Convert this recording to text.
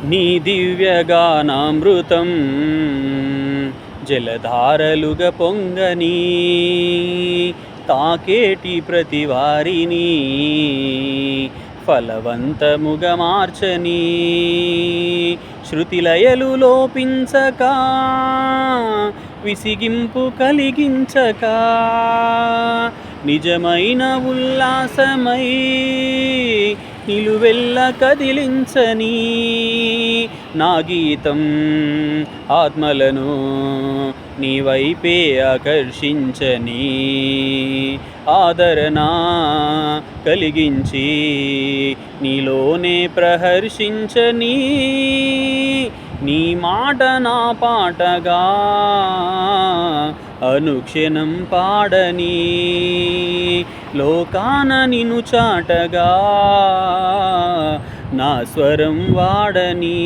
నీ దివ్యగానామృతం జలధారలుగా పొంగని తాకేటి ప్రతివారిని ఫలవంతముగా మార్చని శృతిలయలు లోపించక విసిగింపు కలిగించక నిజమైన ఉల్లాసమై నిలువెల్ల కదిలించని నా గీతం ఆత్మలను నీ వైపే ఆకర్షించని ఆదరణ కలిగించి నీలోనే ప్రహర్షించని నీ మాట నా పాటగా అనుక్షణం పాడని లోకాన నిన్ను చాటగా నా స్వరం వాడని